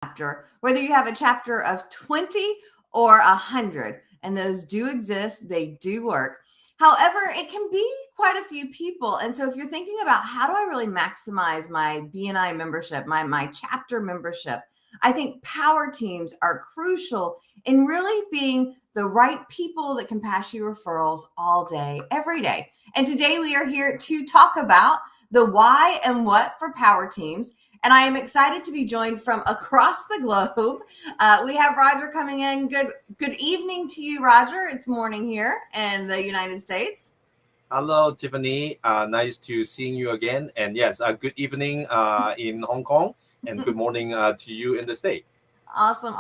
chapter, whether you have a chapter of 20 or 100, and those do exist, they do work. However, it can be quite a few people. And so if you're thinking about how do I really maximize my BNI membership, my chapter membership, I think power teams are crucial in really being the right people that can pass you referrals all day, every day. And today we are here to talk about the why and what for power teams. And I am excited to be joined from across the globe. We have Roger coming in. Good evening to you, Roger. It's morning here in the United States. Hello, Tiffany. Nice to seeing you again. And yes, good evening in Hong Kong, and good morning to you in the States. Awesome.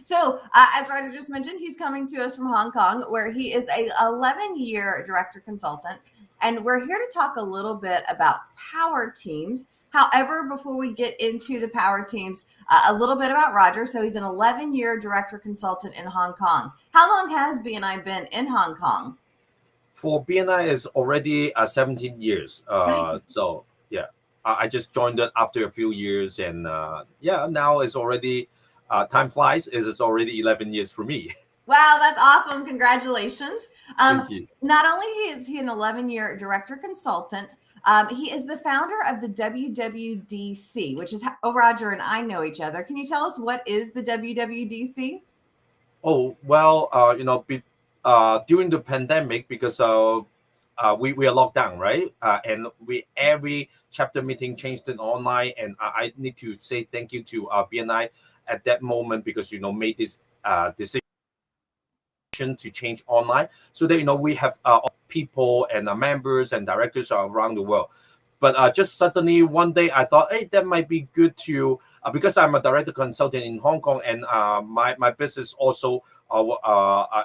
So, as Roger just mentioned, he's coming to us from Hong Kong, where he is a 11-year director consultant. And we're here to talk a little bit about power teams. However, before we get into the power teams, a little bit about Roger. So he's an 11-year director consultant in Hong Kong. How long has BNI been in Hong Kong? For BNI is already 17 years. So yeah, I just joined it after a few years, and now it's already time flies. It's already 11 years for me. Wow, that's awesome. Congratulations. Thank you. Not only is he an 11-year director consultant, he is the founder of the WWDC, which is how Roger and I know each other. Can you tell us what is the WWDC? Oh, well, during the pandemic, because we are locked down, right? And every chapter meeting changed it online, and I need to say thank you to BNI at that moment, because made this decision to change online, so that we have people and members and directors around the world. But just suddenly one day I thought, hey, that might be good to because I'm a director consultant in Hong Kong, and my business also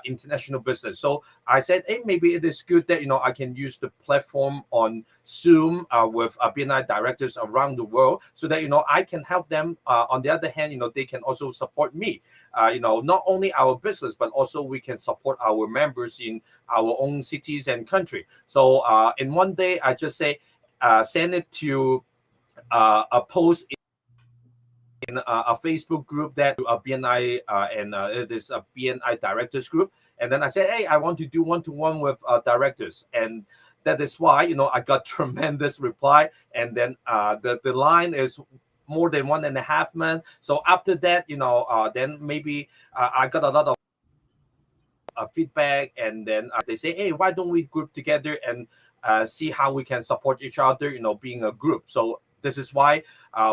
international business. So I said, hey, maybe it is good that I can use the platform on Zoom with BNI directors around the world, so that I can help them. On the other hand, they can also support me. Not only our business, but also we can support our members in our own cities and country. So in one day, I just say, send it to a post in a Facebook group that a BNI and it is a BNI directors group. And then I said, hey, I want to do one-to-one with directors. And that is why, I got tremendous reply. And then the line is more than 1.5 months. So after that, then maybe I got a lot of feedback. And then they say, hey, why don't we group together and see how we can support each other, being a group. So this is why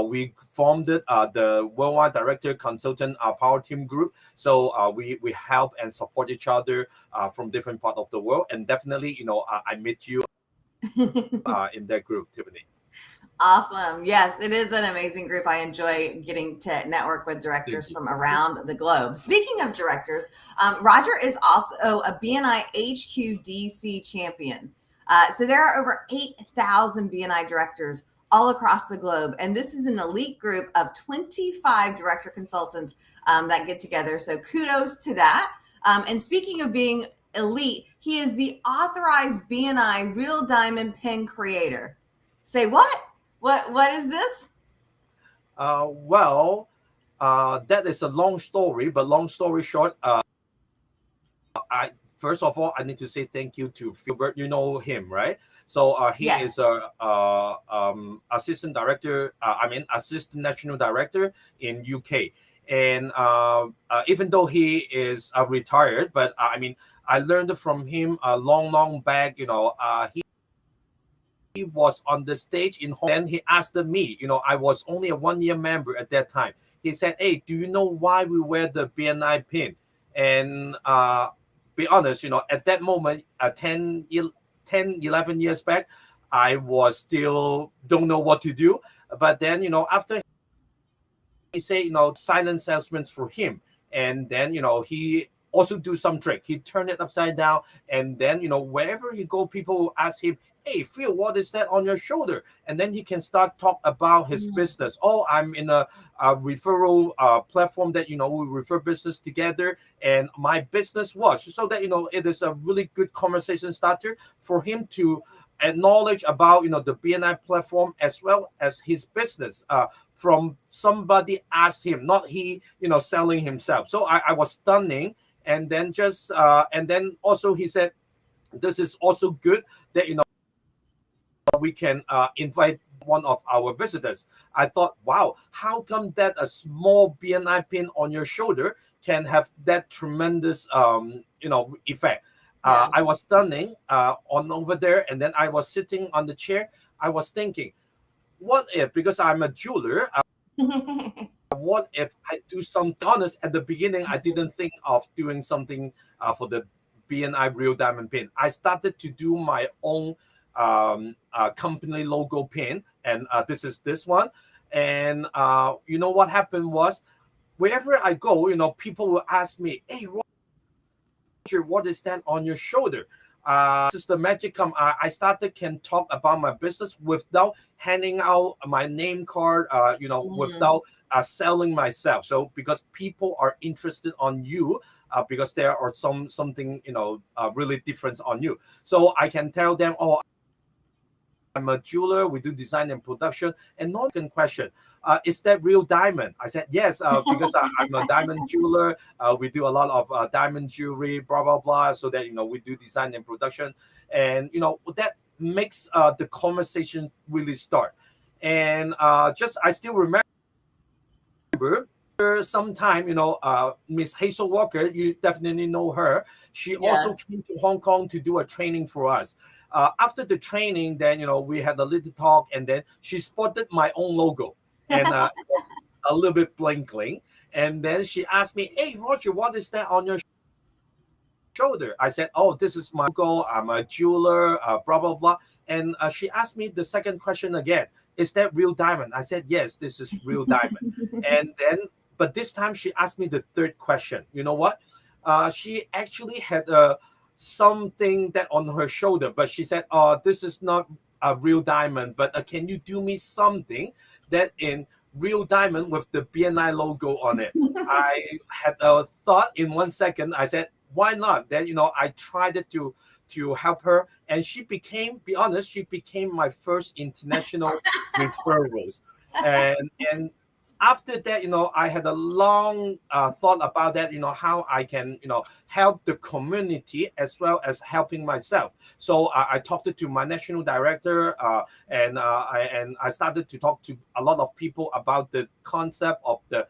we formed the Worldwide Director Consultant Power Team Group. So we help and support each other from different parts of the world. And definitely, I met you in that group, Tiffany. Awesome. Yes, it is an amazing group. I enjoy getting to network with directors from around the globe. Speaking of directors, Roger is also a BNI HQDC champion. So there are over 8,000 BNI directors all across the globe. And this is an elite group of 25 director consultants that get together. So kudos to that. And speaking of being elite, he is the authorized BNI Real Diamond Pin creator. Say what? What is this? That is a long story, but long story short, I first of all, I need to say thank you to Philbert. You know him, right? So he is a assistant director. Assistant national director in UK. And even though he is retired, but I learned from him a long back. He was on the stage in Hong Kong. Then he asked me, I was only a 1-year member at that time. He said, hey, do you know why we wear the BNI pin? And be honest, at that moment, 11 years back, I was still don't know what to do. But then, after he said, silent salesman for him. And then, he also do some trick. He turned it upside down. And then, wherever he go, people will ask him, hey, Phil, what is that on your shoulder? And then he can start talk about his business. Oh, I'm in a referral platform that, we refer business together. And my business was so that, it is a really good conversation starter for him to acknowledge about the BNI platform as well as his business from somebody asked him, not he selling himself. So I was stunning. And then and then also he said, this is also good that we can invite one of our visitors. I thought, wow, how come that a small BNI pin on your shoulder can have that tremendous effect? Yeah. I was stunning on over there, and then I was sitting on the chair. I was thinking, what if, because I'm a jeweler, what if I do something honest? At the beginning, I didn't think of doing something for the BNI Real Diamond Pin. I started to do my own company logo pin, and this is this one. And what happened was, wherever I go, people will ask me, "Hey, Roger, what is that on your shoulder?" This is the magic come. I started can talk about my business without handing out my name card, without selling myself. So because people are interested on you, because there are something really different on you. So I can tell them, oh, I'm a jeweler. We do design and production. And no one question, is that real diamond? I said yes, because I'm a diamond jeweler. We do a lot of diamond jewelry, blah blah blah. So that we do design and production, and that makes the conversation really start. And just I still remember sometime Miss Hazel Walker, you definitely know her. She also Yes. came to Hong Kong to do a training for us. After the training, then we had a little talk, and then she spotted my own logo, and it was a little bit blinking. And then she asked me, "Hey, Roger, what is that on your shoulder?" I said, "Oh, this is my logo. I'm a jeweler, blah blah blah." And she asked me the second question again: "Is that real diamond?" I said, "Yes, this is real diamond." And then, but this time she asked me the third question. You know what? She actually had something that on her shoulder, but she said, "Oh, this is not a real diamond, but can you do me something that in real diamond with the BNI logo on it?" I had a thought in 1 second. I said, "Why not?" Then I tried it to help her, and she became, be honest, she became my first international referrals. And after that, I had a long thought about that, how I can, help the community as well as helping myself. So I talked to my national director, and I started to talk to a lot of people about the concept of the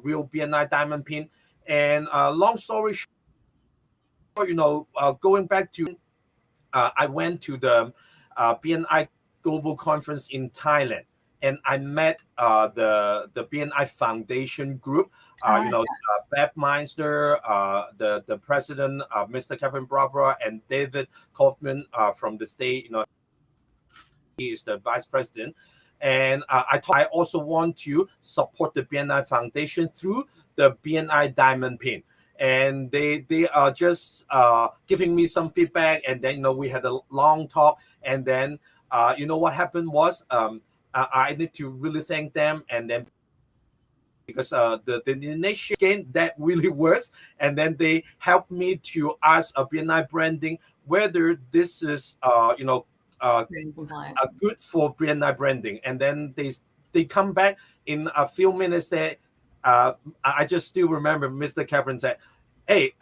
real BNI diamond pin. And long story short, going back to, I went to the BNI Global Conference in Thailand, and I met the BNI Foundation group. Beth Meinster, the president, Mr. Kevin Barbara, and David Kaufman from the state. He is the vice president. And I also want to support the BNI Foundation through the BNI Diamond Pin. And they are just giving me some feedback, and then we had a long talk, and then what happened was, I need to really thank them, and then because the initiative game that really works, and then they helped me to ask a BNI branding whether this is good for BNI branding, and then they come back in a few minutes. That I just still remember Mr. Kevin said, "Hey,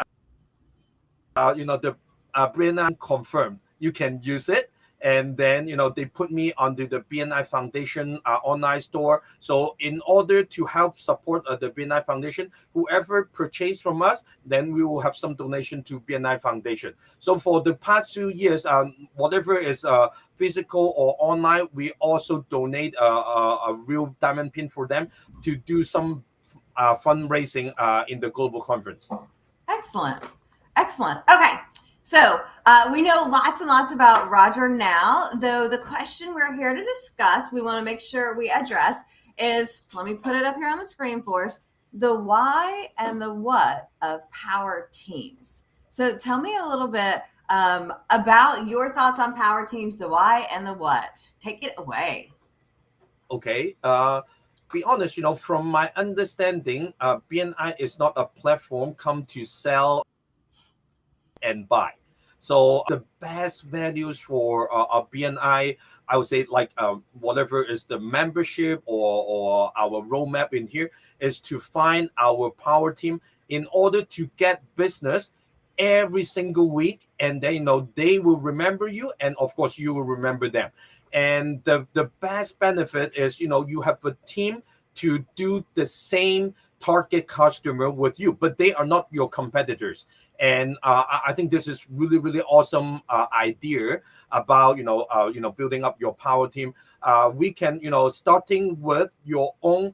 the BNI confirmed you can use it." And then they put me onto the BNI Foundation online store. So in order to help support the BNI Foundation, whoever purchased from us, then we will have some donation to BNI Foundation. So for the past 2 years, whatever is physical or online, we also donate a real diamond pin for them to do some fundraising in the global conference. Excellent. Excellent. Okay. So we know lots and lots about Roger now, though the question we're here to discuss, we want to make sure we address is, let me put it up here on the screen for us, the why and the what of power teams. So tell me a little bit about your thoughts on power teams, the why and the what. Take it away. Okay. Be honest, from my understanding, BNI is not a platform come to sell and buy. So the best values for a BNI, I would say like whatever is the membership or our roadmap in here is to find our power team in order to get business every single week, and then they will remember you, and of course you will remember them. And the best benefit is you have a team to do the same target customer with you, but they are not your competitors. And I think this is really really awesome idea about building up your power team. We can starting with your own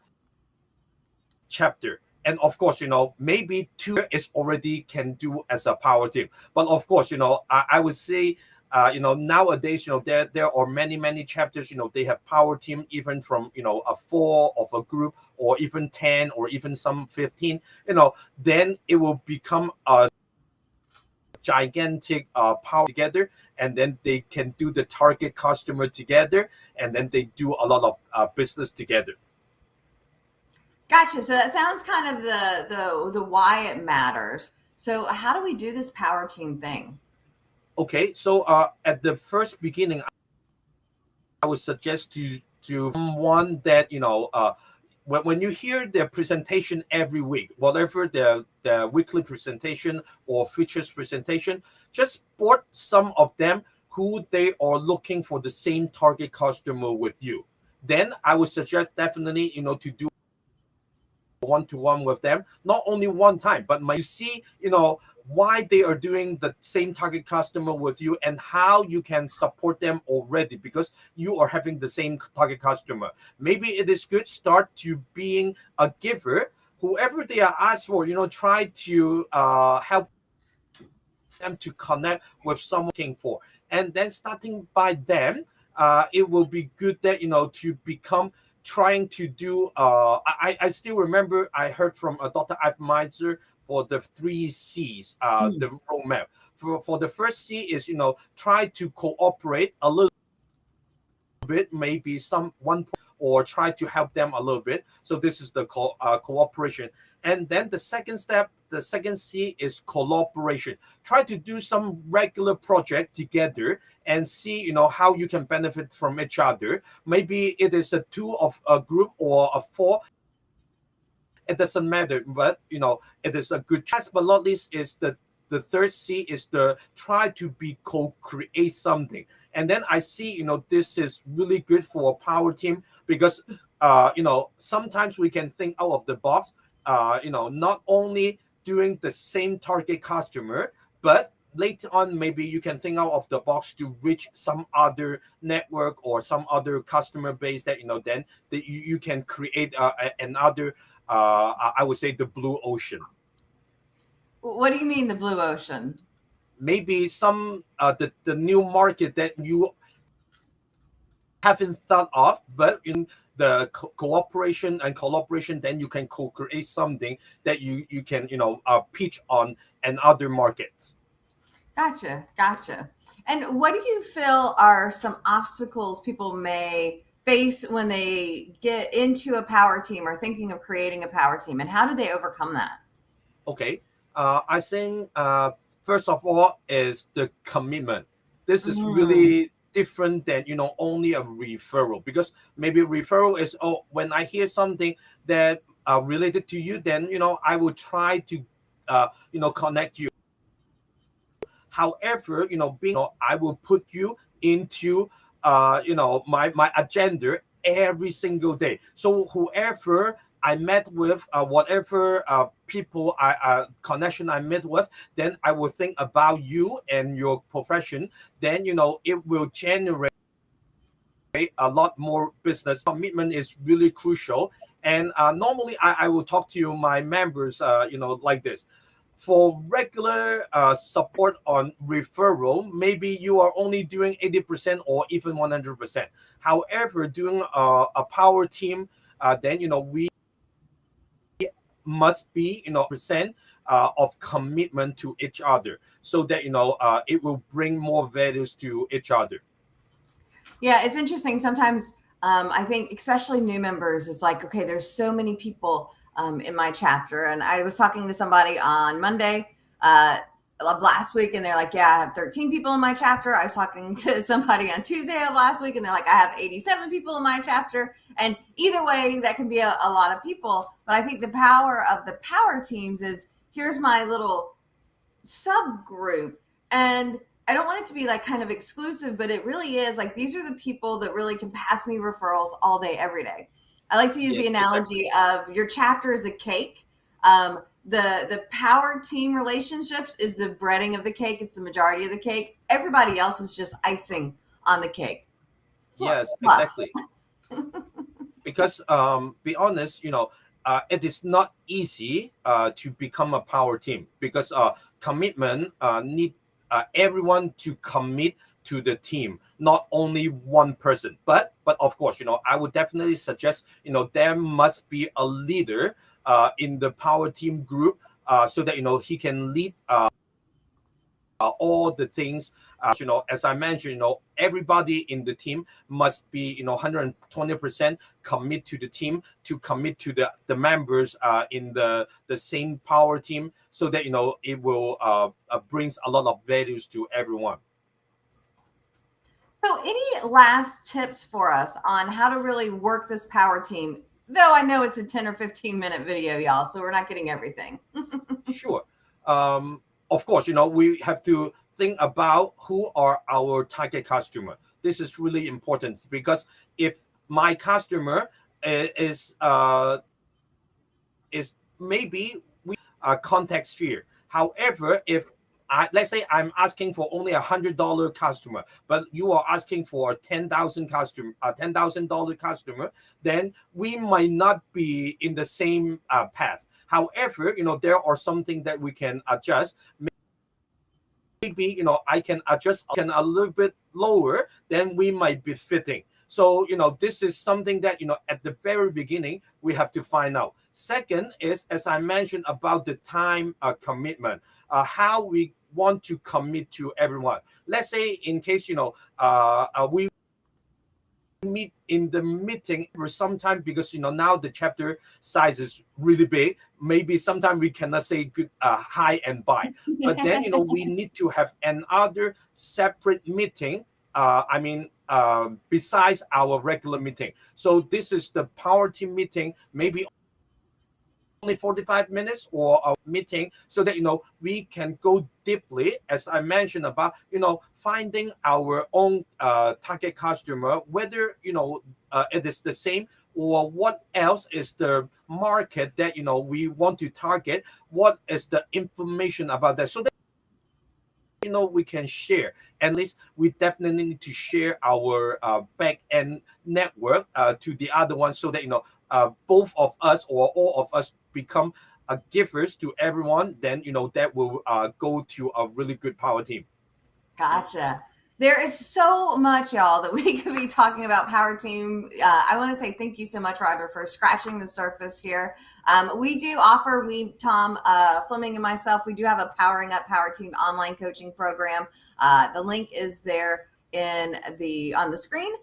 chapter. And of course, maybe two is already can do as a power team. But of course, I would say, nowadays, there are many chapters. They have power team even from a 4 of a group, or even 10, or even some 15. Then it will become a gigantic power together, and then they can do the target customer together, and then they do a lot of business together. Gotcha. So that sounds kind of the why it matters. So how do we do this power team thing? Okay, so at the first beginning, I would suggest to someone that when you hear their presentation every week, whatever the weekly presentation or features presentation, just spot some of them who they are looking for the same target customer with you. Then I would suggest definitely to do one-to-one with them, not only one time, but you see why they are doing the same target customer with you, and how you can support them already, because you are having the same target customer. Maybe it is good start to being a giver. Whoever they are asked for, try to help them to connect with someone looking for, and then starting by them, it will be good that to become trying to do I still remember I heard from Dr. Ivan for the 3 C's, the roadmap. For the first C is try to cooperate a little bit, maybe some one, or try to help them a little bit. So this is the cooperation. And then the second step, the second C is collaboration. Try to do some regular project together and see how you can benefit from each other. Maybe it is a 2 of a group or a 4. It doesn't matter, but it is a good. Last but not least is the third C is the try to be co-create something. And then I see this is really good for a power team, because sometimes we can think out of the box, not only doing the same target customer, but later on maybe you can think out of the box to reach some other network or some other customer base that then that you can create another I would say the blue ocean. What do you mean the blue ocean? Maybe some the new market that you haven't thought of, but in the cooperation and collaboration, then you can co-create something that you can pitch on and other markets. Gotcha. And what do you feel are some obstacles people may face when they get into a power team or thinking of creating a power team, and how do they overcome that? Okay, I think first of all is the commitment. This is really different than only a referral, because maybe referral is, oh, when I hear something that related to you, then I will try to connect you. However, being I will put you into my agenda every single day. So whoever I met with, whatever people connection I met with, then I will think about you and your profession. Then it will generate a lot more business. Commitment is really crucial. And normally I will talk to my members, like this. For regular support on referral, maybe you are only doing 80% or even 100%. However, doing a power team, then we must be percent of commitment to each other, so that it will bring more values to each other. Yeah, it's interesting. Sometimes I think, especially new members, it's like, okay, there's so many people in my chapter. And I was talking to somebody on Monday, of last week and they're like, yeah, I have 13 people in my chapter. I was talking to somebody on Tuesday of last week and they're like, I have 87 people in my chapter. And either way, that can be a lot of people. But I think the power of the power teams is, here's my little subgroup. And I don't want it to be like kind of exclusive, but it really is like, these are the people that really can pass me referrals all day, every day. I like to use the analogy of your chapter is a cake. The power team relationships is the breading of the cake. It's the majority of the cake. Everybody else is just icing on the cake. Yes, exactly. Because be honest, it is not easy to become a power team, because commitment need everyone to commit to the team, not only one person. But of course, I would definitely suggest, there must be a leader in the power team group, so that he can lead all the things. As I mentioned, everybody in the team must be 120% commit to the team, to commit to the members in the same power team, so that it will brings a lot of values to everyone. So any last tips for us on how to really work this power team? Though I know it's a 10 or 15-minute video, y'all, so we're not getting everything. Sure. Of course, we have to think about who are our target customer. This is really important, because if my customer is maybe we contact sphere. However, if let's say I'm asking for only $100 customer, but you are asking for a $10,000 customer, then we might not be in the same path. However, there are something that we can adjust. Maybe I can adjust a little bit lower, then we might be fitting. So this is something that at the very beginning we have to find out. Second is, as I mentioned, about the time commitment, how we want to commit to everyone. Let's say in case we meet in the meeting for some time, because now the chapter size is really big. Maybe sometimes we cannot say good hi and bye, but then we need to have another separate meeting. Besides our regular meeting. So this is the power team meeting, maybe only 45 minutes or a meeting, so that we can go deeply, as I mentioned, about finding our own target customer, whether it is the same, or what else is the market that we want to target, what is the information about that, so that we can share. At least we definitely need to share our back end network to the other one, so that both of us or all of us become givers to everyone. Then that will go to a really good power team. Gotcha. There is so much, y'all, that we could be talking about power team. I want to say thank you so much, Roger, for scratching the surface here. We do offer, Tom Fleming and myself, we do have a Powering Up Power Team online coaching program. The link is there on the screen.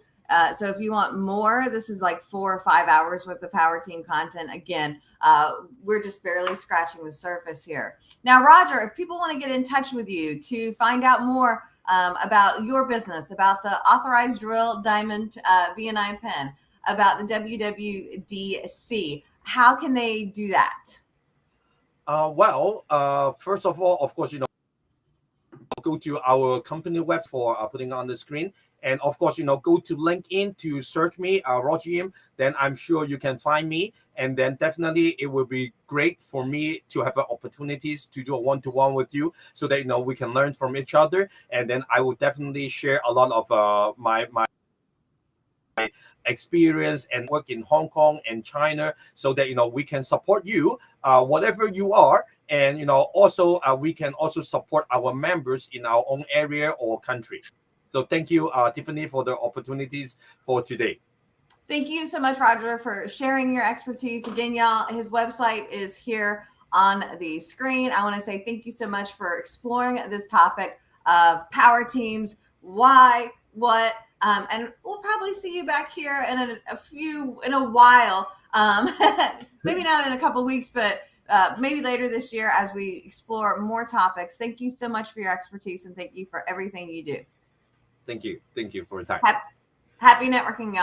So if you want more, this is like 4 or 5 hours worth of power team content. Again, we're just barely scratching the surface here. Now, Roger, if people want to get in touch with you to find out more about your business, about the Authorized Drill Diamond BNI pen, about the WWDC, how can they do that? First of all, of course, go to our company web for putting on the screen. And of course, go to LinkedIn to search me, Roger Yim. Then I'm sure you can find me. And then definitely it will be great for me to have opportunities to do a one-to-one with you, so that we can learn from each other. And then I will definitely share a lot of my experience and work in Hong Kong and China, so that we can support you whatever you are. And also we can also support our members in our own area or country. So thank you, Tiffanie, for the opportunities for today. Thank you so much, Roger, for sharing your expertise. Again, y'all, his website is here on the screen. I want to say thank you so much for exploring this topic of power teams, why, what, and we'll probably see you back here in a while. Maybe not in a couple of weeks, but maybe later this year as we explore more topics. Thank you so much for your expertise, and thank you for everything you do. Thank you for your time. Happy networking, y'all.